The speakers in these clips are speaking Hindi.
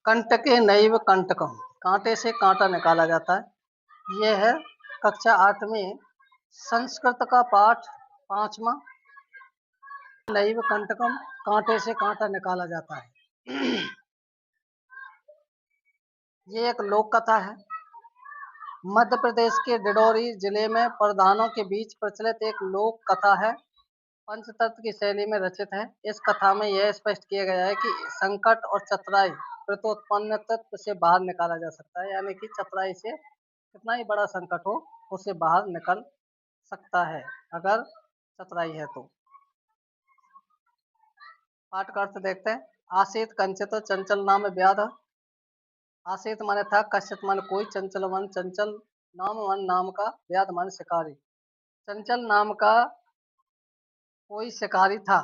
कंटके नैव कंटकम, कांटे से कांटा निकाला जाता है। यह है कक्षा 8 में संस्कृत का पाठ 5वां। नैव कंटकम, कांटे से कांटा निकाला जाता है। ये एक लोक कथा है। मध्य प्रदेश के डिडौरी जिले में प्रधानों के बीच प्रचलित एक लोक कथा है। पंचतंत्र की शैली में रचित है। इस कथा में यह स्पष्ट किया गया है कि संकट और चतुराई प्रत्युत्पन्न तत्व से बाहर निकाला जा सकता है, यानी कि चतुराई से कितना ही बड़ा संकट हो उससे बाहर निकल सकता है अगर चतुराई है तो। पाठ का अर्थ देखते हैं। आसीत कंचित चंचल नाम व्याध। आसीत माने था, कश्यप माने कोई, चंचल मन चंचल, नाम मन नाम का, व्याध माने शिकारी। चंचल नाम का कोई शिकारी था।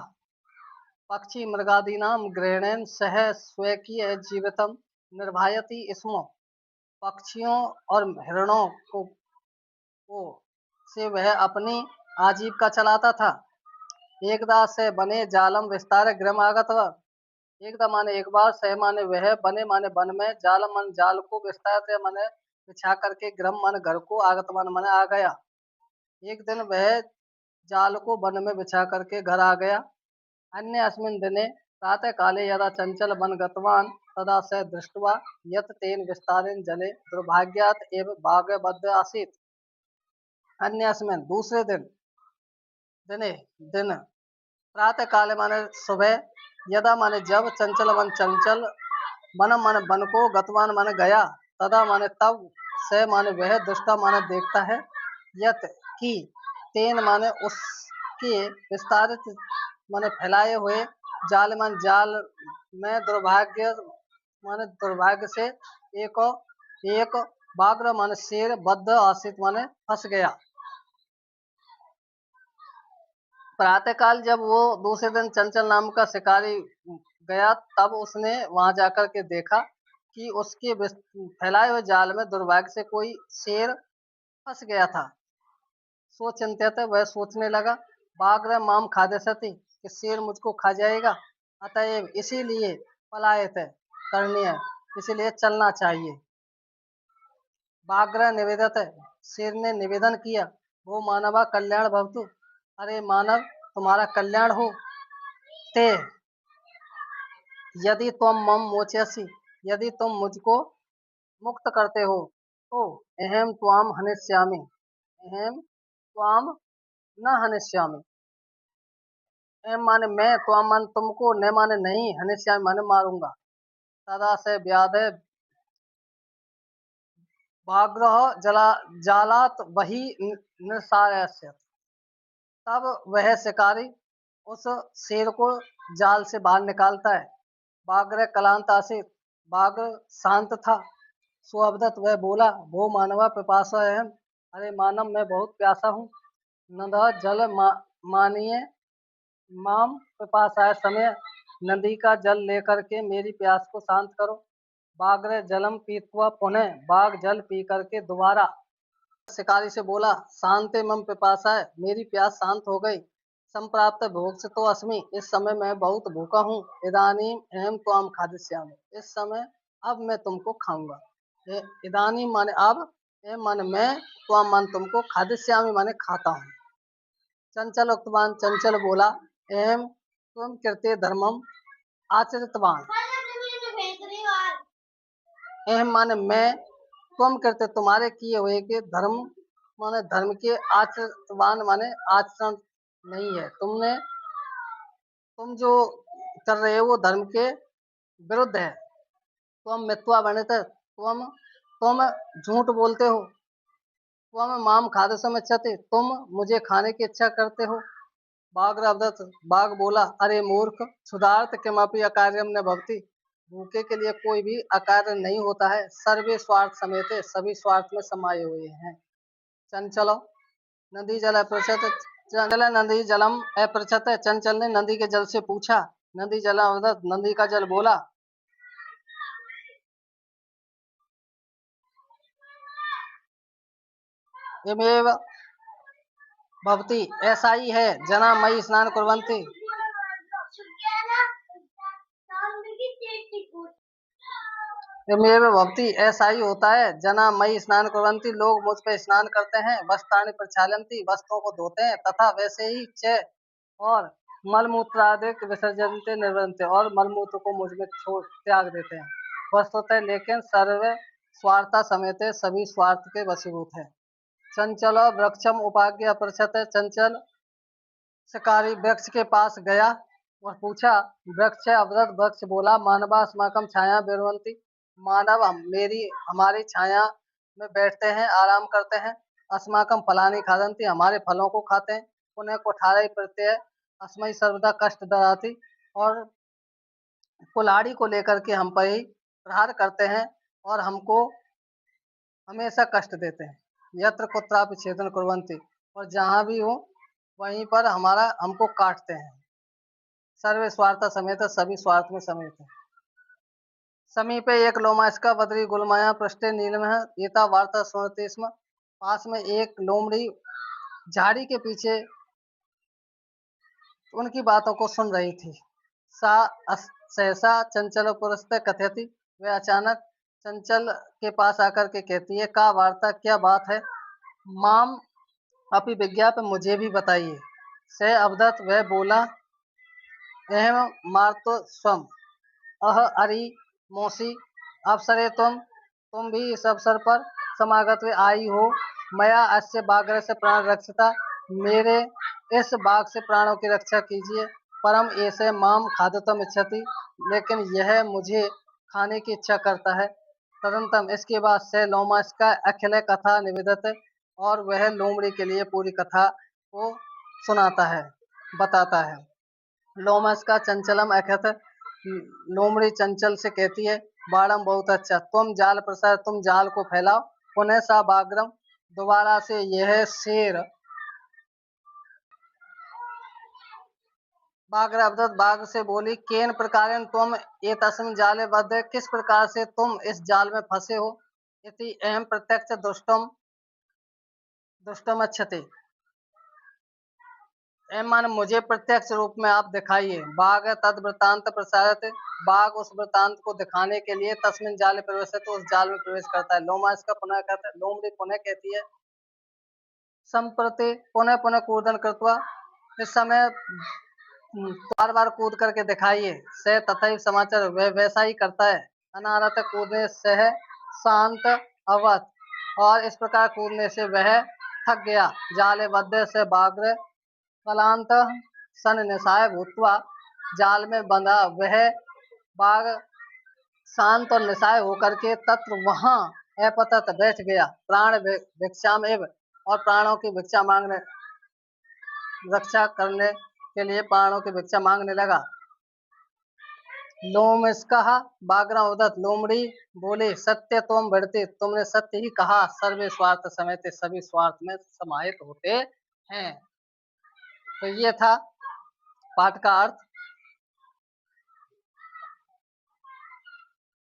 पक्षी मृगादीनाम ग्रहणेन सह स्वकीय जीवितम निर्भायति स्म। पक्षियों और हिरणों को से वह अपनी आजीविका चलाता था। एकदा से बने जालम विस्तार गृह आगत। एकदम माने एक बार, सह माने वह, बने माने वन में, जालम मन जाल को, विस्तार माने बिछा करके, गृह माने घर को, आगत माने आ गया। एक दिन वह जाल को वन में बिछा करके घर आ गया। अन्य अस्मिन् दिने प्रातः काले यदा चंचल वन गतवान तदा स दृष्ट्वा यत् तेन विस्तारेण जले दुर्भाग्यात् एव भाग्यबद्ध आसीत्। अन्य अस्मिन् दूसरे दिन प्रातः काले माने सुबह, यदा माने जब, चंचल मन चंचल, वनम माने वन को, गतवान माने गया, तदा माने तब, स माने वह, दृष्टा माने देखता है, यत की, तेन माने उसके, विस्तारित माने फैलाए हुए, जाल मान जाल में, दुर्भाग्य माने दुर्भाग्य से, एक बाग्र माने शेर, बद्ध आशित माने फंस गया। प्रातःकाल जब वो दूसरे दिन चंचल नाम का शिकारी गया, तब उसने वहां जाकर के देखा कि उसके फैलाए हुए जाल में दुर्भाग्य से कोई शेर फंस गया था। सो चिंतित, वह सोचने लगा, बाग्र माम खादसति, कि शेर मुझको खा जाएगा, अतएव इसीलिए पलायत करनी है, इसीलिए चलना चाहिए। बाग्र निवेदत, शेर ने निवेदन किया, वो मानवा कल्याण भवतु, अरे मानव तुम्हारा कल्याण हो। ते यदि तुम मम मोचसी, यदि तुम मुझको मुक्त करते हो, तो अहम त्वाम हनिष्यामि, अहम त्वाम न हनिष्यामि। एम माने मैं, त्वाम मान तुमको, न माने नहीं, हनिष्यामि माने मारूंगा। तदा से व्याध भाग्रह जालात वही निसारस्य। तब वह शिकारी उस शेर को जाल से बाहर निकालता है। बाग्र कलांत आसित, बाग्र शांत था। सुअवदत वह बोला, भो मानवा पिपासा है, अरे मानव मैं बहुत प्यासा हूँ। नदा जल मानिए माम पिपासाय समय, नदी का जल लेकर के मेरी प्यास को शांत करो। बाग्र जलम पीतवा पुनः, बाघ जल पी करके दोबारा शिकारी से बोला, शांति मम पिपासाय, मेरी प्यास शांत हो गई। संप्राप्त भोग से तो अस्मि, इस समय मैं बहुत भूखा हूँ। इदानीम अहम त्वाम खादिष्यामि, इस समय अब मैं तुमको खाऊंगा। इदानीम माने अब, एम माने मैं, त्वाम मान तुमको, खादिष्यामि माने खाता हूँ। चंचल उक्तवान, चंचल बोला, एम तुम कृत्य धर्मम आचरितवान, एम माने मैं, तुम करते तुम्हारे किए हुए के धर्म माने धर्म के आचरणवान माने आचरण नहीं है। तुम जो कर रहे हो वो धर्म के विरुद्ध है। तुम मिथ्या बनित, तुम झूठ बोलते हो। तुम माम खाद समय, तुम मुझे खाने की इच्छा करते हो। बाघ बोला, अरे मूर्ख, क्षुधार्थ किमपि अकार्यम न भवति, भूखे के लिए कोई भी अकार्य नहीं होता है। सर्वे स्वार्थ समेत, सभी स्वार्थ में समाये हुए हैं। चंचलो नदी जल अपृछत, चंचल नदी जलम अपृछत, चंचल ने नदी के जल से पूछा। नदी जल अवदत, नदी का जल बोला, एवं भवती, ऐसा ही है। जना मई स्नान कुर्वन्ति, एवमेव भवति, ऐसा ही होता है। जना मयि स्नान कुर्वन्ति, लोग मुझ पे स्नान करते हैं। वस्त्राणि प्रक्षालन्ति, वस्त्रों को धोते हैं। तथा वैसे ही च और मलमूत्रादिक विसर्जन्ते निर्वृन्ते, और मलमूत्र को मुझ में छोड़ त्याग देते हैं। वस्तुतः लेकिन सर्वे स्वार्था समेत सभी स्वार्थ के वशीभूत है। चंचल वृक्षम उपाग्य अपृछत, चंचल शिकारी वृक्ष के पास गया और पूछा। वृक्ष अवरत, वृक्ष बोला। मानवा अस्माकं छाया विर्वन्ति, मानव मेरी हमारी छाया में बैठते हैं, आराम करते हैं। अस्माकं फलानि खादन्ति, हमारे फलों को खाते हैं। पुनः कोठारय प्रत्यय अस्मै सर्वदा कष्ट ददाति, और कुल्हाड़ी को लेकर के हम पर ही प्रहार करते हैं और हमको हमेशा कष्ट देते हैं। यत्र कुत्रापि छेदन कुर्वन्ति, और जहाँ भी हो वहीं पर हमारा हमको काटते हैं। सर्वे स्वार्थ समेत, सभी स्वार्थ में समेत है। समीपे एक लोमश बद्री गुलमाया पृष्ठे नीलमः एता वार्ता सुनते स्म, पास में एक लोमड़ी झाड़ी के पीछे उनकी बातों को सुन रही थी। सा सहसा चंचल पुरस्ते कथयति, वह अचानक चंचल के पास आकर के कहती है, का वार्ता, क्या बात है? माम अपि विज्ञाप, मुझे भी बताइए। से अवदत, वह बोला। अहम मार्तो स्वम अह अरि मौसी अवसरे तुम भी इस अवसर पर समागत हुए आई हो। मया अस्य बाग्र से प्राण रक्षिता, मेरे इस बाघ से प्राणों की रक्षा कीजिए। परम ऐसे माम खादतम इच्छति, लेकिन यह मुझे खाने की इच्छा करता है। तदंतम, इसके बाद से लोमस का अखिल कथा निवेदत, और वह लोमड़ी के लिए पूरी कथा को सुनाता है, बताता है। लोमस का चंचलम अखत, लोमड़ी चंचल से कहती है, बाड़म बहुत अच्छा, तुम जाल प्रसार, तुम जाल को फैलाओ। पुनः सा बाग्रम, दोबारा से यह शेर बाघ अवदत, बाघ से बोली। केन प्रकार तुम ये तस्मिन जाले बद्ध, किस प्रकार से तुम इस जाल में फंसे हो। इति अहम प्रत्यक्ष दुष्टम दुष्टम अच्छते, मान मुझे प्रत्यक्ष रूप में आप दिखाइए। बाघ तद वृतांत प्रसारित, बाघ उस वृतांत को दिखाने के लिए तस्मिन जाल प्रवेश, तो उस जाल में प्रवेश करता है। लोमा इसका पुनः कहता है, लोमड़ी पुनः कहती है। संप्रति पुनः पुनः कूदन कृत्वा, इस समय बार बार कूद करके दिखाइए। से तथा समाचार, वह वैसा ही करता है। अनारत कूदने से शांत अवत, और इस प्रकार कूदने से वह थक गया। जाले बद्ध से बाग्र कलांत सन निशाय भूतवा, जाल में बंधा वह बाघ शांत और निशाय होकर के तत्र वहां अपतत बैठ गया। प्राण भिक्षाम एव, और प्राणों की भिक्षा मांगने, रक्षा करने के लिए प्राणों की भिक्षा मांगने लगा। लोमस्कः बाग्रा उदत, लोमड़ी बोले। सत्य तुम बढ़ते, तुमने सत्य ही कहा। सर्वे स्वार्थ समेत, सभी स्वार्थ में समाहित होते हैं। तो ये था पाठ का अर्थ।